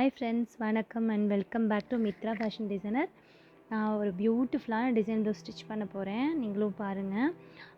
Hi friends, வணக்கம் and welcome back to Mitra fashion designer. நான் ஒரு பியூட்டிஃபுல்லான டிசைன் ப்ளவுஸ் ஸ்டிச் பண்ண போகிறேன். நீங்களும் பாருங்கள்.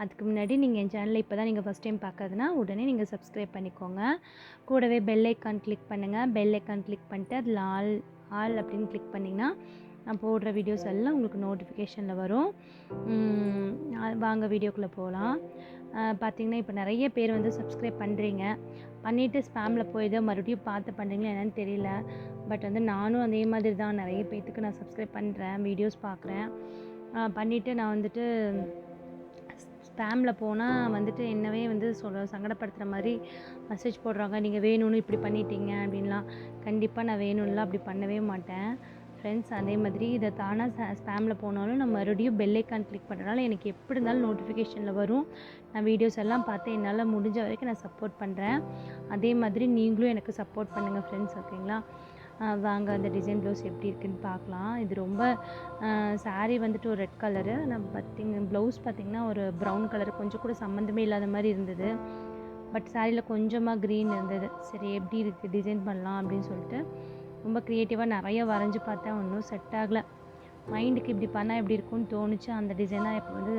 அதுக்கு முன்னாடி நீங்கள் என் சேனலில் இப்போ தான் நீங்கள் ஃபஸ்ட் டைம் பார்க்கறதுனா உடனே நீங்கள் சப்ஸ்கிரைப் பண்ணிக்கோங்க. கூடவே பெல் ஐக்கான் கிளிக் பண்ணுங்கள். பெல் ஐக்கான் கிளிக் பண்ணிட்டு அதில் ஆல் அப்படின்னு கிளிக் பண்ணிங்கன்னா நான் போடுற வீடியோஸ் எல்லாம் உங்களுக்கு நோட்டிஃபிகேஷனில் வரும். வாங்க வீடியோக்குள்ளே போகலாம். பார்த்திங்கன்னா இப்போ நிறைய பேர் வந்து சப்ஸ்கிரைப் பண்ணுறீங்க, பண்ணிவிட்டு ஸ்பேமில் போய் தான் மறுபடியும் பார்த்து பண்ணுறீங்களா என்னென்னு தெரியல. பட் வந்து நானும் அதே மாதிரி தான் நிறைய பேர்த்துக்கு நான் சப்ஸ்கிரைப் பண்ணுறேன், வீடியோஸ் பார்க்குறேன். பண்ணிவிட்டு நான் வந்துட்டு ஸ்பேமில் போனால் வந்துட்டு என்னவே வந்து சங்கடப்படுத்துகிற மாதிரி மெசேஜ் போடுறாங்க. நீங்கள் வேணும்னு இப்படி பண்ணிட்டீங்க அப்படின்லாம். கண்டிப்பாக நான் வேணும்லாம் அப்படி பண்ணவே மாட்டேன் ஃப்ரெண்ட்ஸ். அதே மாதிரி இதை தானாக ஸ்பேமில் போனாலும் நான் மறுபடியும் பெல் ஐக்கான் கிளிக் பண்ணுறதுனால எனக்கு எப்படி இருந்தாலும் நோட்டிஃபிகேஷனில் வரும். நான் வீடியோஸ் எல்லாம் பார்த்து என்னால் முடிஞ்ச வரைக்கும் நான் சப்போர்ட் பண்ணுறேன். அதே மாதிரி நீங்களும் எனக்கு சப்போர்ட் பண்ணுங்கள் ஃப்ரெண்ட்ஸ், ஓகேங்களா? வாங்க அந்த டிசைன் ப்ளவுஸ் எப்படி இருக்குதுன்னு பார்க்கலாம். இது ரொம்ப சாரீ வந்துட்டு ஒரு ரெட் கலரு, நான் ப்ளவுஸ் பார்த்திங்கன்னா ஒரு ப்ரௌன் கலரு, கொஞ்சம் கூட சம்மந்தமே இல்லாத மாதிரி இருந்தது. பட் சாரியில் கொஞ்சமாக க்ரீன் இருந்தது. சரி எப்படி இருக்குது டிசைன் பண்ணலாம் அப்படின்னு சொல்லிட்டு ரொம்ப க்ரியேட்டிவாக நிறைய வரைஞ்சி பார்த்தேன். ஒன்றும் செட் ஆகலை. மைண்டுக்கு இப்படி பண்ணால் எப்படி இருக்கும்னு தோணுச்சு. அந்த டிசைனாக இப்போ வந்து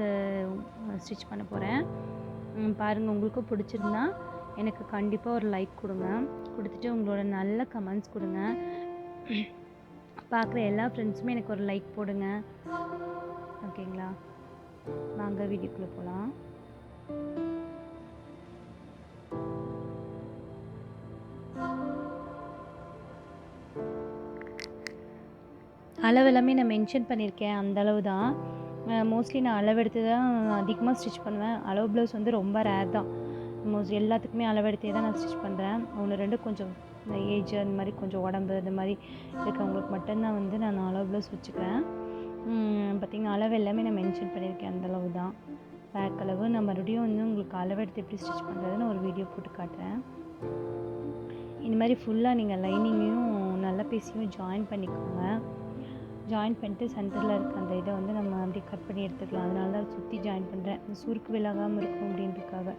ஸ்டிச் பண்ண போகிறேன். பாருங்கள், உங்களுக்கும் பிடிச்சிருந்தா எனக்கு கண்டிப்பாக ஒரு லைக் கொடுங்க. கொடுத்துட்டு உங்களோட நல்ல கமெண்ட்ஸ் கொடுங்க. பார்க்குற எல்லா ஃப்ரெண்ட்ஸுமே எனக்கு ஒரு லைக் போடுங்க, ஓகேங்களா? வாங்க வீடியோக்குள்ளே போகலாம். அளவெல்லாமே நான் மென்ஷன் பண்ணியிருக்கேன், அந்தளவு தான். மோஸ்ட்லி நான் அளவெடுத்து தான் அதிகமாக ஸ்டிச் பண்ணுவேன். அளவு ப்ளவுஸ் வந்து ரொம்ப ரேர் தான். எல்லாத்துக்குமே அளவெடுத்தே தான் நான் ஸ்டிச் பண்ணுறேன். 1-2 கொஞ்சம் இந்த ஏஜ் அந்த மாதிரி கொஞ்சம் உடம்பு அந்த மாதிரி இருக்கவங்களுக்கு மட்டும்தான் வந்து நான் அளவு ப்ளவுஸ் வச்சுக்கிறேன். பார்த்திங்கன்னா அளவு எல்லாமே நான் மென்ஷன் பண்ணியிருக்கேன், அந்தளவு தான். பேக் அளவு நான் மறுபடியும் வந்து உங்களுக்கு அளவெடுத்து எப்படி ஸ்டிச் பண்ணுறதுன்னு ஒரு வீடியோ போட்டு காட்டுறேன். இந்த மாதிரி ஃபுல்லாக நீங்கள் லைனிங்கையும் நல்ல பீஸையும் ஜாயின் பண்ணிக்கோங்க. ஜாயின் பண்ணிட்டு சென்டரில் இருக்க அந்த இதை வந்து நம்ம அப்படியே கட் பண்ணி எடுத்துக்கலாம். அதனால தான் சுற்றி ஜாயின் பண்ணுறேன், சுருக்கு விலகாமல் இருக்கும் அப்படின்றதுக்காக.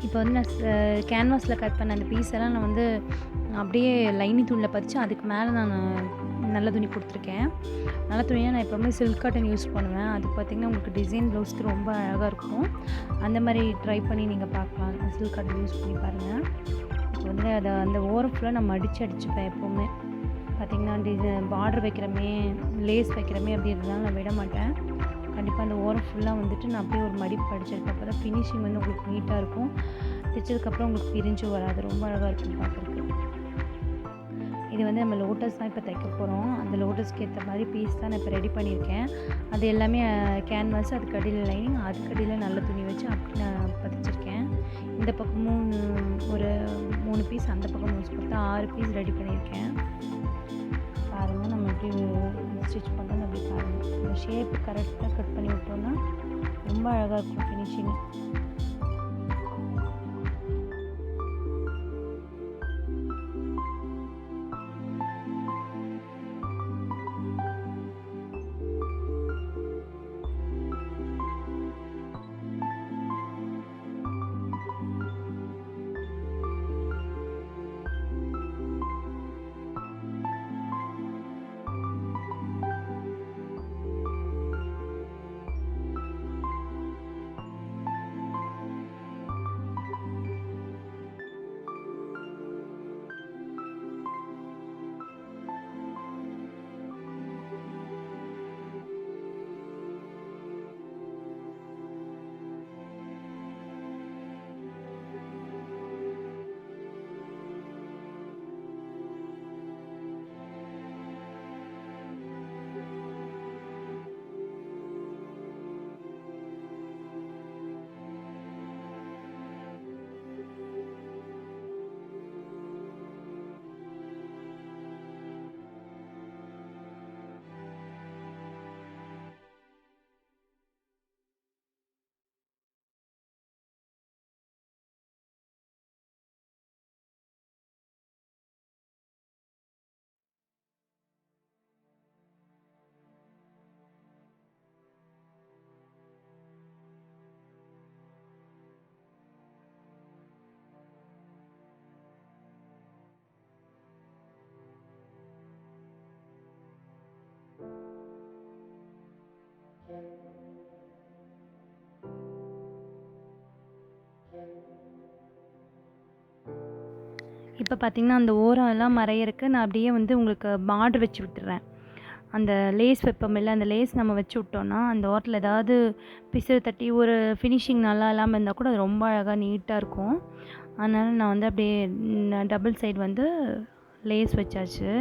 இப்போ வந்து நான் கேன்வாஸில் கட் பண்ண அந்த பீஸ் எல்லாம் நான் வந்து அப்படியே லைனிங் துணியில் பதிச்சு அதுக்கு மேலே நான் நல்ல துணி கொடுத்துருக்கேன். நல்ல துணியாக நான் எப்போவுமே சில்க் காட்டன் யூஸ் பண்ணுவேன். அது பார்த்திங்கன்னா உங்களுக்கு டிசைன் ப்ளவுஸ்க்கு ரொம்ப அழகாக இருக்கும். அந்த மாதிரி ட்ரை பண்ணி நீங்கள் பார்க்கலாம். சில்க் காட்டன் யூஸ் பண்ணி பாருங்கள். இப்போ வந்து அந்த ஓரம் ஃபுல்லாக நான் அடிச்சுப்பேன் எப்போவுமே. பார்த்திங்கன்னா பார்டர் வைக்கிறமே லேஸ் வைக்கிறமே அப்படி இருந்தாலும் நான் விட மாட்டேன். கண்டிப்பாக அந்த ஓரம் ஃபுல்லாக வந்துட்டு நான் அப்படியே ஒரு மடிப்பு அடிச்சிருக்கேன். அப்போ தான் ஃபினிஷிங் வந்து உங்களுக்கு நீட்டாக இருக்கும். தைச்சதுக்கப்புறம் உங்களுக்கு பிரிஞ்சும் வராது. ரொம்ப அழகாக இருக்கும் பார்க்குறதுக்கு. இது வந்து நம்ம லோட்டஸ் தான் இப்போ தைக்க போகிறோம். அந்த லோட்டஸ்க்கு ஏற்ற மாதிரி பீஸ் தான் நான் இப்போ ரெடி பண்ணியிருக்கேன். அது எல்லாமே கேன்வாஸ், அதுக்கு அடியில் லைனிங், அதுக்கு அடியில் நல்ல துணி வச்சு அப்படி நான் பதிச்சிருக்கேன். இந்த பக்கமும் ஒரு 3 பீஸ், அந்த பக்கம் மொத்தம் 6 பீஸ் ரெடி பண்ணியிருக்கேன். பாருங்கள், நம்ம எப்படி ஸ்டிச் பண்ணுறோன்னு அப்படி பாருங்கள். அந்த ஷேப்பு கரெக்டாக கட் பண்ணி விட்டோன்னா ரொம்ப அழகாக இருக்கும் ஃபினிஷிங். இப்போ பார்த்திங்கன்னா அந்த ஓரம் எல்லாம் மறையிறக்கு நான் அப்படியே வந்து உங்களுக்கு பார்டர் வச்சு விட்டுறேன். அந்த லேஸ் வைப்போமில்ல, அந்த லேஸ் நம்ம வச்சு விட்டோன்னா அந்த ஓரத்தில் ஏதாவது பிசுறு தட்டி ஒரு ஃபினிஷிங் நல்லா இல்லாமல் இருந்தால் கூட அது ரொம்ப அழகாக நீட்டாக இருக்கும். அதனால் நான் வந்து அப்படியே டபுள் சைடு வந்து லேஸ் வச்சாச்சு.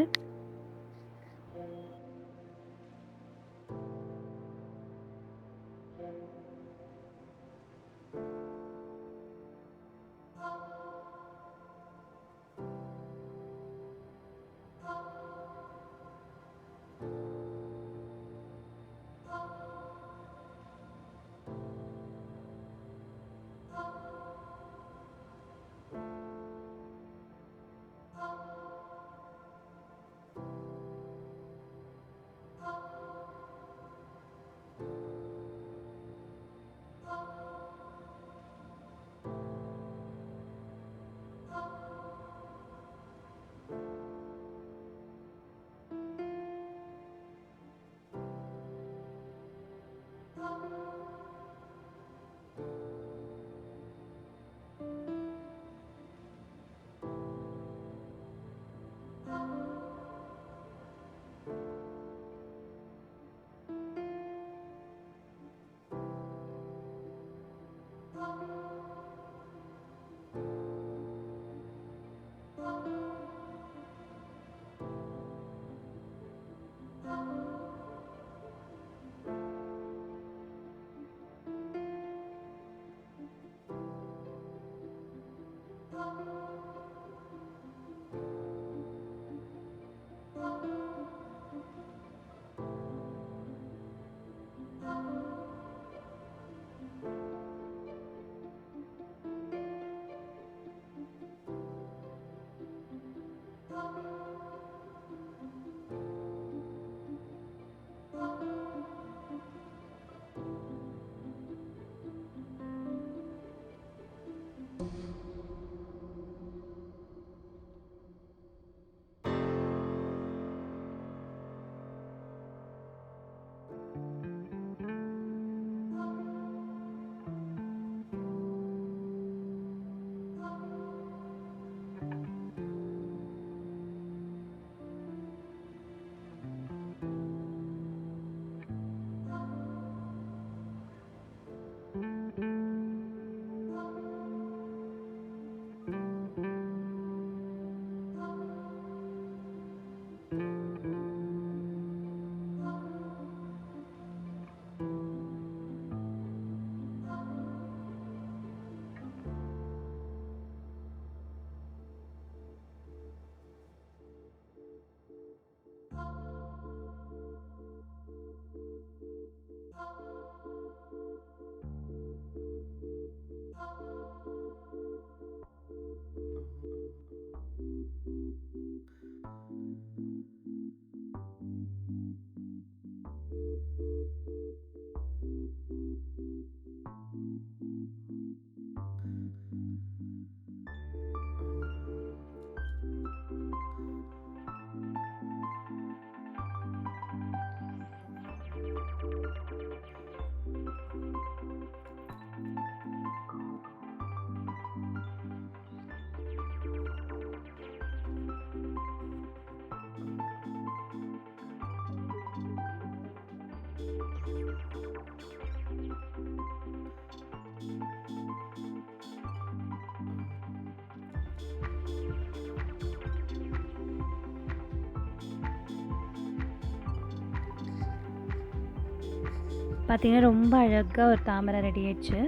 பார்த்திங்கன்னா ரொம்ப அழகாக ஒரு தாமரை ரெடி ஆயிடுச்சு.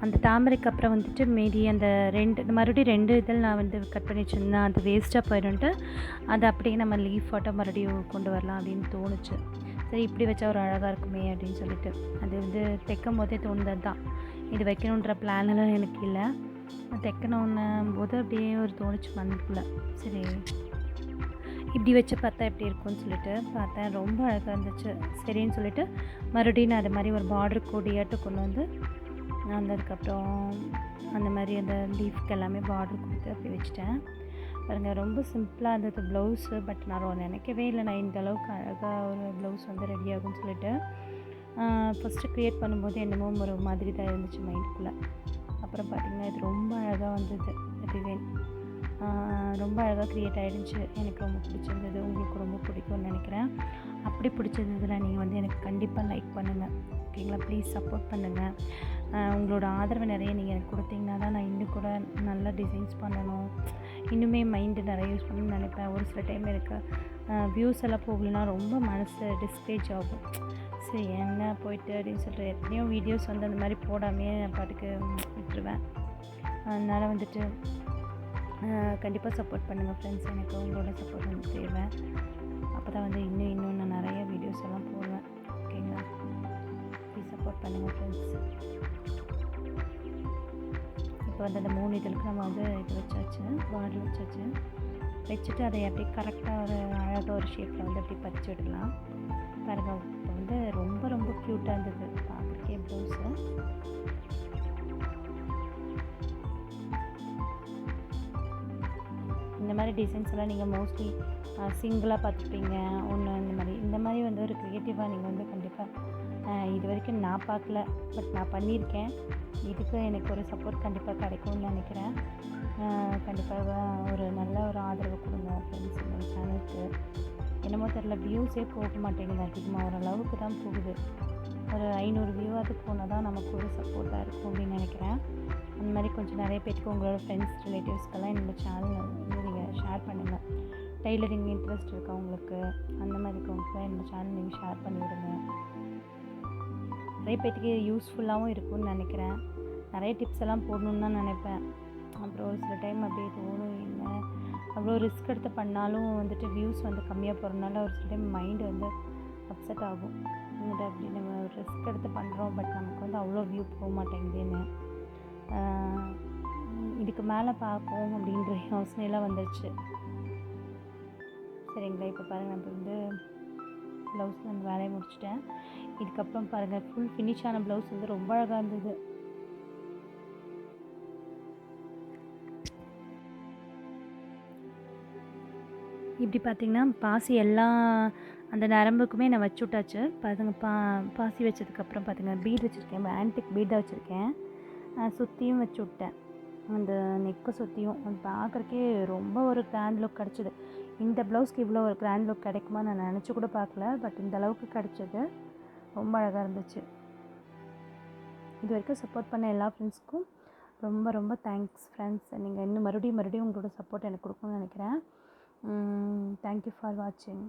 அந்த தாமரைக்கு அப்புறம் வந்துட்டு மீதி அந்த மறுபடியும் 2 இதழ் நான் வந்து கட் பண்ணி வச்சுருந்தேன். அது வேஸ்ட்டாக போயிடும்ன்ட்டு அதை அப்படியே நம்ம லீஃப் ஆட்டம் மறுபடியும் கொண்டு வரலாம் அப்படின்னு தோணுச்சு. சரி இப்படி வச்சா ஒரு அழகாக இருக்குமே அப்படின்னு சொல்லிட்டு அது வந்து தைக்கும் போதே தோணுது தான். இது வைக்கணுன்ற பிளான்லாம் எனக்கு இல்லை. தைக்கணுன்னும் போது அப்படியே ஒரு தோணுச்சு மனதுக்குள்ளே. சரி இப்படி வச்சு பார்த்தா எப்படி இருக்கும்னு சொல்லிட்டு பார்த்தேன். ரொம்ப அழகாக இருந்துச்சு. சரின்னு சொல்லிட்டு மறுபடியும் நான் அது மாதிரி ஒரு பார்டர் கொடியாட்டம் கொண்டு வந்து அதுக்கப்புறம் அந்த மாதிரி அந்த லீஃப்க்கு எல்லாமே பார்டர் கொடுத்து அப்படி வச்சுட்டேன். பாருங்கள் ரொம்ப சிம்பிளாக இருந்தது ப்ளவுஸு. பட் நான் நினைக்கவே இல்லை நான் இந்த அளவுக்கு அழகாக ஒரு ப்ளவுஸ் வந்து ரெடி ஆகும்னு சொல்லிட்டு. ஃபஸ்ட்டு க்ரியேட் பண்ணும்போது என்னமோ ஒரு மாதிரி தான் இருந்துச்சு மைண்டுக்குள்ளே. அப்புறம் பார்த்திங்கன்னா இது ரொம்ப அழகாக வந்தது டிசைன். ரொம்ப அழகாக க்ரியேட் ஆகிடுச்சு. எனக்கு ரொம்ப பிடிச்சிருந்தது. உங்களுக்கு ரொம்ப பிடிக்கும்னு நினைக்கிறேன். அப்படி பிடிச்சிருந்ததுன்னா நீங்கள் வந்து எனக்கு கண்டிப்பாக லைக் பண்ணுங்கள், ஓகேங்களா? ப்ளீஸ் சப்போர்ட் பண்ணுங்கள். உங்களோட ஆதரவு நிறைய நீங்கள் எனக்கு கொடுத்தீங்கன்னா தான் நான் இன்னும் கூட நல்லா டிசைன்ஸ் பண்ணணும், இன்னுமே மைண்டு நிறைய யூஸ் பண்ணணும்னு நினைப்பேன். ஒரு சில டைம் எனக்கு வியூஸ் எல்லாம் போகலைன்னா ரொம்ப மனசு டிஸ்கரேஜ் ஆகும். சரி என்ன போயிட்டு அப்படின்னு சொல்லிட்டு எத்தனையோ வீடியோஸ் வந்து அந்த மாதிரி போடாமே நான் பாட்டுக்கு விட்டுருவேன். அதனால் வந்துட்டு கண்டிப்பாக சப்போர்ட் பண்ணுங்கள் ஃப்ரெண்ட்ஸ். எனக்கு உங்களோட சப்போர்ட் வந்து தேவை. அப்போ தான் வந்து இன்னும் நான் நிறைய வீடியோஸ் எல்லாம் போடுவேன், ஓகேங்களா? ப்ளீஸ் சப்போர்ட் பண்ணுங்கள் ஃப்ரெண்ட்ஸ். இப்போ வந்து அந்த 3 இதழுக்கு நம்ம வந்து இது வச்சாச்சு, பார்டர் வச்சுட்டு அதை அப்படியே கரெக்டாக ஒரு அழகாக ஒரு ஷேப்பில் வந்து அப்படி பதிச்சு விடலாம். பாருங்கள் இப்போ வந்து ரொம்ப ரொம்ப க்யூட்டாக இருந்தது பார்க்குறக்கே ப்ளவுஸு. இந்த மாதிரி டிசைன்ஸ் எல்லாம் நீங்கள் மோஸ்ட்லி சிங்கிளாக பார்த்துப்பீங்க ஒன்று. இந்த மாதிரி வந்து ஒரு க்ரியேட்டிவாக நீங்கள் வந்து கண்டிப்பாக இது வரைக்கும் நான் பார்க்கல, பட் நான் பண்ணியிருக்கேன். இதுக்கு எனக்கு ஒரு சப்போர்ட் கண்டிப்பாக கிடைக்கும்னு நினைக்கிறேன். கண்டிப்பாக ஒரு நல்ல ஒரு ஆதரவு கொடுங்க ஃப்ரெண்ட்ஸ் இந்த சேனலுக்கு. என்னமோ தெரியல, வியூஸே போக மாட்டேங்குது அதிகமாக, ஓரளவுக்கு தான் போகுது. ஒரு 500 வியூவாவது போனால் தான் நமக்கு ஒரு சப்போர்ட்டாக இருக்கும் அப்படின்னு நினைக்கிறேன். அந்த மாதிரி கொஞ்சம் நிறைய பேருக்கு உங்களோட ஃப்ரெண்ட்ஸ் ரிலேட்டிவ்ஸ்க்கெல்லாம் என்னோடய சேனல் வந்து நீங்கள் ஷேர் பண்ணுங்கள். டெய்லரிங் இன்ட்ரெஸ்ட் இருக்கவங்களுக்கு அந்த மாதிரி இருக்கவங்களுக்கு என்னோடய சேனல் நீங்கள் ஷேர் பண்ணி விடுங்க. நிறைய பேருக்கு யூஸ்ஃபுல்லாகவும் இருக்கும்னு நினைக்கிறேன். நிறைய டிப்ஸ் எல்லாம் போடணுன்னு தான் நினைப்பேன். அப்புறம் ஒரு சில டைம் அப்படியே தோணும், என்ன அவ்வளோ ரிஸ்க் எடுத்து பண்ணாலும் வந்துட்டு வியூஸ் வந்து கம்மியாக போகிறதுனால ஒரு சில டைம் மைண்டு வந்து அப்செட் ஆகும். என்னடா அப்படி நம்ம ஒரு ரிஸ்க் எடுத்து பண்ணுறோம், பட் நமக்கு வந்து அவ்வளோ வியூ போக மாட்டேங்குதுன்னு. இதுக்கு மேலே பார்ப்போம் அப்படின்ற யோசனையெல்லாம் வந்துடுச்சு. சரிங்களா? இப்போ பாருங்கள் நான் இப்போ வந்து ப்ளவுஸ் வந்து வேலையை முடிச்சிட்டேன். இதுக்கப்புறம் பாருங்கள் ஃபுல் ஃபினிஷான ப்ளவுஸ் வந்து ரொம்ப அழகாக இருந்தது. இப்படி பார்த்திங்கன்னா பாசி எல்லா அந்த நரம்புக்குமே நான் வச்சு விட்டாச்சு. பாருங்க பாசி வச்சதுக்கப்புறம் பார்த்திங்கன்னா பீட் வச்சுருக்கேன், ஆன்டிக் பீட் தான் வச்சுருக்கேன். சுற்றியும் வச்சு விட்டேன், அந்த நெக்கை சுற்றியும். அது பார்க்குறக்கே ரொம்ப ஒரு கிராண்ட் லுக் கிடச்சிது. இந்த ப்ளவுஸ்க்கு இவ்வளோ ஒரு கிராண்ட் லுக் கிடைக்குமா நான் நினச்சி கூட பார்க்கல, பட் இந்த அளவுக்கு கிடச்சிது. ரொம்ப அழகாக இருந்துச்சு. இது வரைக்கும் சப்போர்ட் பண்ண எல்லா ஃப்ரெண்ட்ஸ்க்கும் ரொம்ப ரொம்ப தேங்க்ஸ் ஃப்ரெண்ட்ஸ். நீங்கள் இன்னும் மறுபடியும் உங்களோட சப்போர்ட் எனக்கு கொடுக்கணும்னு நினைக்கிறேன். தேங்க்யூ ஃபார் வாட்சிங்.